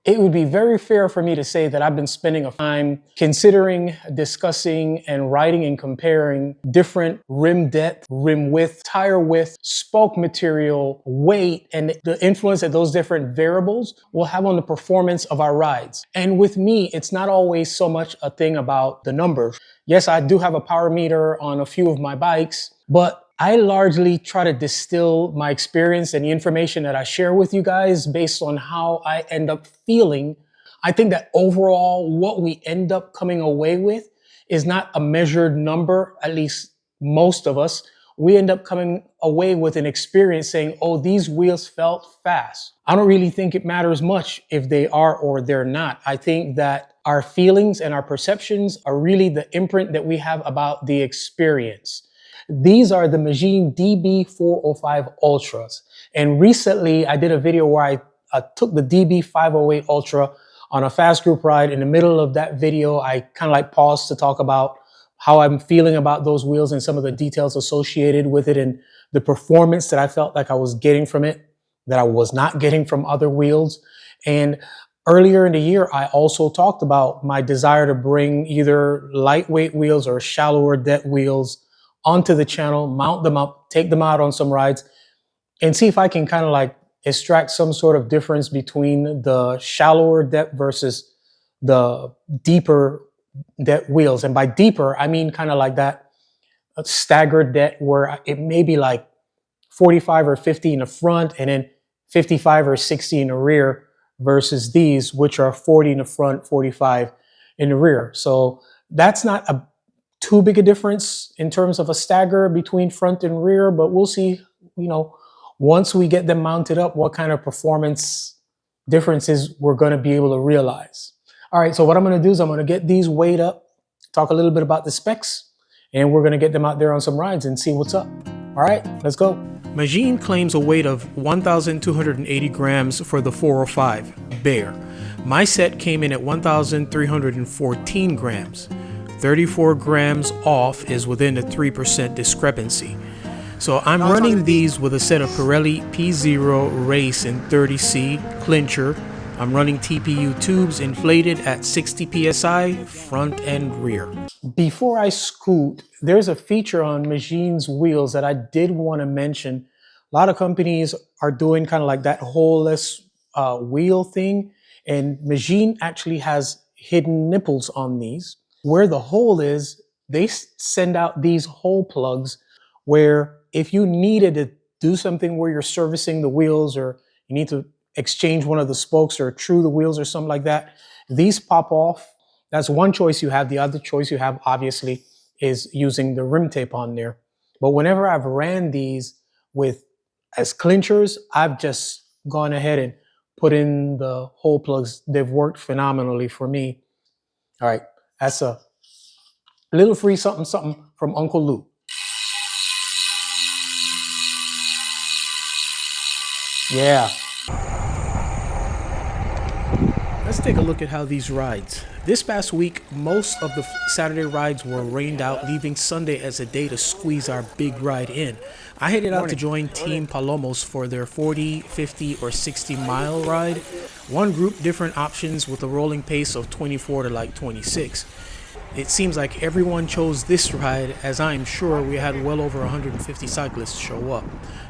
it would be very fair for me to say that I've been spending a time considering, discussing, and writing and comparing different rim depth, rim width, tire width, spoke material, weight, and the influence that those different variables will have on the performance of our rides. And with me, it's not always so much a thing about the numbers. Yes, I do have a power meter on a few of my bikes, but I largely try to distill my experience and the information that I share with you guys based on how I end up feeling. I think that overall, what we end up coming away with is not a measured number, at least most of us. We end up coming away with an experience saying, oh, these wheels felt fast. I don't really think it matters much if they are or they're not. I think that our feelings and our perceptions are really the imprint that we have about the experience. These are the Magene DB405 Ultras. And recently I did a video where I took the DB508 Ultra on a fast group ride. In the middle of that video, I kind of like paused to talk about how I'm feeling about those wheels and some of the details associated with it and the performance that I felt like I was getting from it, that I was not getting from other wheels. And earlier in the year, I also talked about my desire to bring either lightweight wheels or shallower depth wheels onto the channel, mount them up, take them out on some rides, and see if I can kind of like extract some sort of difference between the shallower depth versus the deeper depth wheels. And by deeper, I mean kind of like that staggered depth where it may be like 45 or 50 in the front and then 55 or 60 in the rear versus these, which are 40 in the front, 45 in the rear. So that's not a too big a difference in terms of a stagger between front and rear, but we'll see, once we get them mounted up, what kind of performance differences we're going to be able to realize. All right, so what I'm going to do is I'm going to get these weighed up, talk a little bit about the specs, and we're going to get them out there on some rides and see what's up. All right, let's go. Magene claims a weight of 1,280 grams for the 405 bare. My set came in at 1,314 grams. 34 grams off is within the 3% discrepancy. So I'm running these with a set of Pirelli P0 Race in 30C clincher. I'm running TPU tubes inflated at 60 PSI front and rear. Before I scoot, there's a feature on Magene's wheels that I did want to mention. A lot of companies are doing kind of like that holeless wheel thing, and Magene actually has hidden nipples on these. Where the hole is, they send out these hole plugs where if you needed to do something where you're servicing the wheels or you need to exchange one of the spokes or true the wheels or something like that, these pop off. That's one choice you have. The other choice you have, obviously, is using the rim tape on there. But whenever I've ran these as clinchers, I've just gone ahead and put in the hole plugs. They've worked phenomenally for me. All right. That's a little free something from Uncle Lou. Yeah. Let's take a look at how these rides. This past week, most of the Saturday rides were rained out, leaving Sunday as a day to squeeze our big ride in. I headed out to join Team Palomos for their 40, 50, or 60-mile ride. One group, different options with a rolling pace of 24 to like 26. It seems like everyone chose this ride, as I am sure we had well over 150 cyclists show up.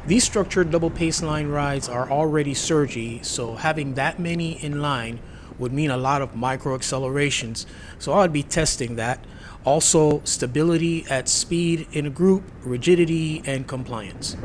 These structured double pace line rides are already surgy, so having that many in line would mean a lot of micro accelerations, so I'd be testing that. Also, stability at speed in a group, rigidity, and compliance.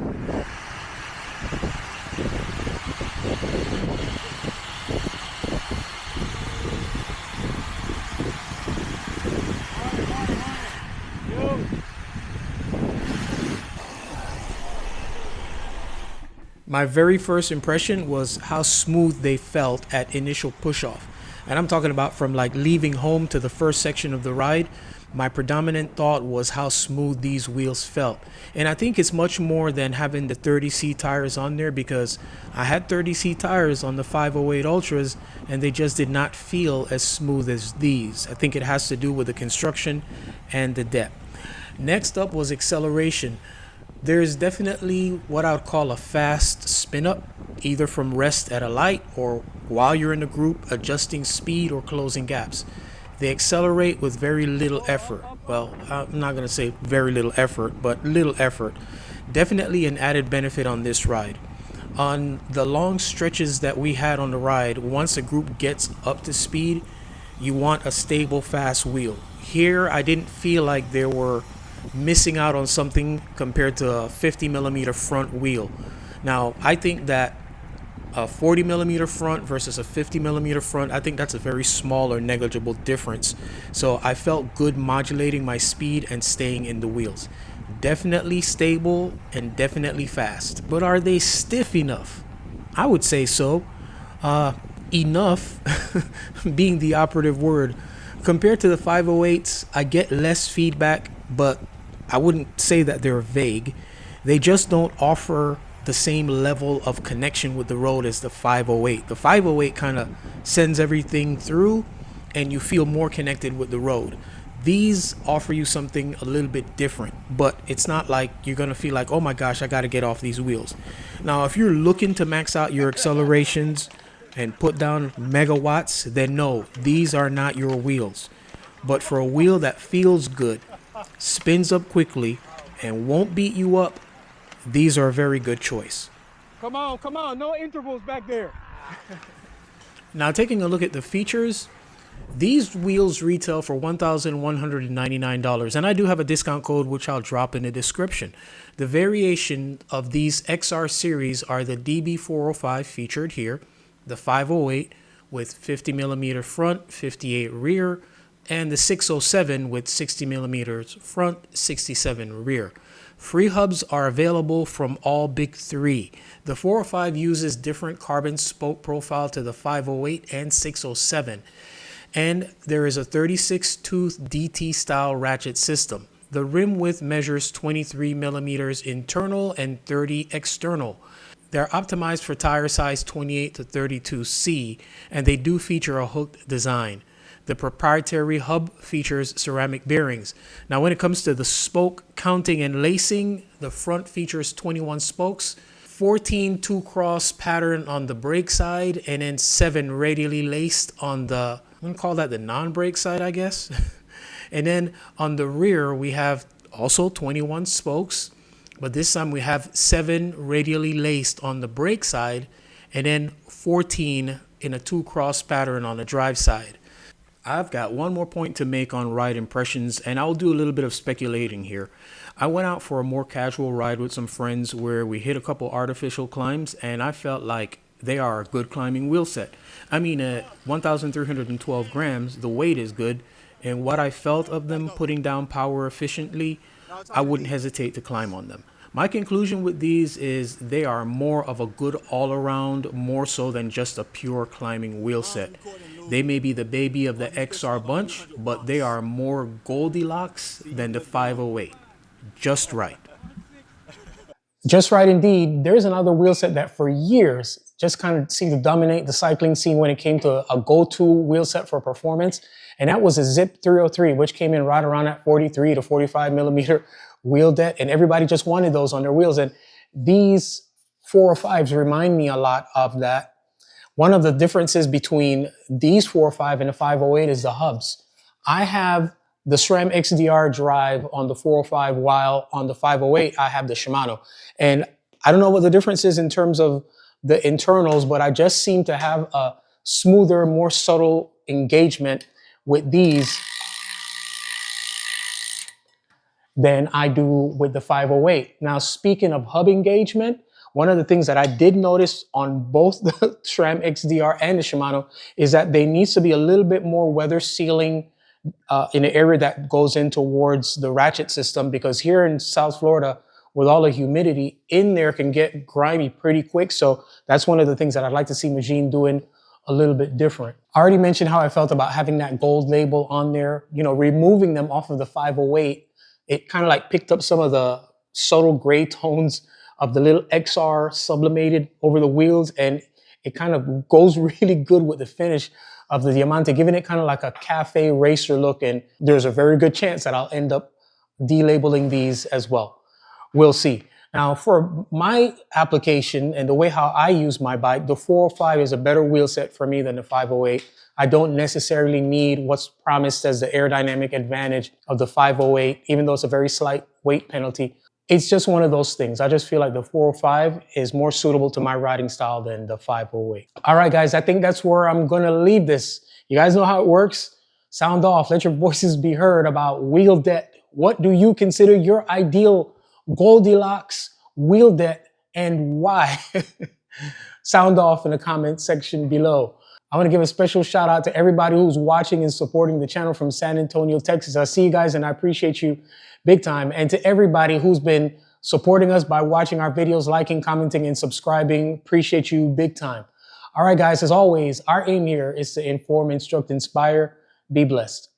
My very first impression was how smooth they felt at initial push-off. And I'm talking about from like leaving home to the first section of the ride. My predominant thought was how smooth these wheels felt. And I think it's much more than having the 30C tires on there, because I had 30C tires on the 508 Ultras and they just did not feel as smooth as these. I think it has to do with the construction and the depth. Next up was acceleration. There's definitely what I would call a fast spin up, either from rest at a light or while you're in a group adjusting speed or closing gaps. They accelerate with very little effort. Well, I'm not going to say very little effort, but little effort. Definitely an added benefit on this ride. On the long stretches that we had on the ride, once a group gets up to speed, you want a stable, fast wheel. Here, I didn't feel like they were missing out on something compared to a 50 millimeter front wheel. Now, I think that a 40 millimeter front versus a 50 millimeter front, I think that's a very small or negligible difference. So I felt good modulating my speed and staying in the wheels. Definitely stable and definitely fast. But are they stiff enough? I would say so. Enough being the operative word. Compared to the 508s, I get less feedback, but I wouldn't say that they're vague. They just don't offer the same level of connection with the road as the 508. The 508 kind of sends everything through and you feel more connected with the road. These offer you something a little bit different, but it's not like you're going to feel like, oh my gosh, I got to get off these wheels. Now, if you're looking to max out your accelerations and put down megawatts, then no, these are not your wheels. But for a wheel that feels good, spins up quickly, and won't beat you up, these are a very good choice. Come on, no intervals back there. Now, taking a look at the features, these wheels retail for $1,199, and I do have a discount code which I'll drop in the description. The variation of these XR series are the DB405 featured here, the 508 with 50 millimeter front, 58 rear, and the 607 with 60 millimeters front, 67 rear. Free hubs are available from all big three. The 405 uses different carbon spoke profile to the 508 and 607. And there is a 36-tooth DT style ratchet system. The rim width measures 23 millimeters internal and 30 external. They're optimized for tire size 28 to 32C, and they do feature a hooked design. The proprietary hub features ceramic bearings. Now, when it comes to the spoke counting and lacing, the front features 21 spokes, 14 two-cross pattern on the brake side, and then 7 radially laced on the, I'm going to call that the non-brake side, I guess. And then on the rear, we have also 21 spokes, but this time we have 7 radially laced on the brake side, and then 14 in a two-cross pattern on the drive side. I've got one more point to make on ride impressions, and I'll do a little bit of speculating here. I went out for a more casual ride with some friends where we hit a couple artificial climbs, and I felt like they are a good climbing wheel set. I mean, at 1,312 grams, the weight is good, and what I felt of them putting down power efficiently, I wouldn't hesitate to climb on them. My conclusion with these is they are more of a good all-around, more so than just a pure climbing wheel set. They may be the baby of the XR bunch, but they are more Goldilocks than the 508. Just right. Just right indeed. There's another wheel set that for years just kind of seemed to dominate the cycling scene when it came to a go-to wheel set for performance. And that was a Zip 303, which came in right around that 43 to 45 millimeter wheel depth. And everybody just wanted those on their wheels. And these 405s remind me a lot of that. One of the differences between these 405 and the 508 is the hubs. I have the SRAM XDR drive on the 405, while on the 508, I have the Shimano. And I don't know what the difference is in terms of the internals, but I just seem to have a smoother, more subtle engagement with these than I do with the 508. Now, speaking of hub engagement, one of the things that I did notice on both the SRAM XDR and the Shimano is that there needs to be a little bit more weather sealing in the area that goes in towards the ratchet system, because here in South Florida, with all the humidity, in there can get grimy pretty quick. So that's one of the things that I'd like to see Magene doing a little bit different. I already mentioned how I felt about having that gold label on there. You know, removing them off of the 508, it kind of like picked up some of the subtle gray tones of the little XR sublimated over the wheels, and it kind of goes really good with the finish of the Diamante, giving it kind of like a cafe racer look, and there's a very good chance that I'll end up delabeling these as well. We'll see. Now, for my application and the way how I use my bike, the 405 is a better wheel set for me than the 508. I don't necessarily need what's promised as the aerodynamic advantage of the 508, even though it's a very slight weight penalty. It's just one of those things. I just feel like the 405 is more suitable to my riding style than the 508. All right, guys, I think that's where I'm gonna leave this. You guys know how it works. Sound off, let your voices be heard about wheel depth. What do you consider your ideal Goldilocks wheel depth and why? Sound off in the comment section below. I want to give a special shout out to everybody who's watching and supporting the channel from San Antonio, Texas. I see you guys and I appreciate you big time. And to everybody who's been supporting us by watching our videos, liking, commenting, and subscribing, appreciate you big time. All right, guys, as always, our aim here is to inform, instruct, inspire. Be blessed.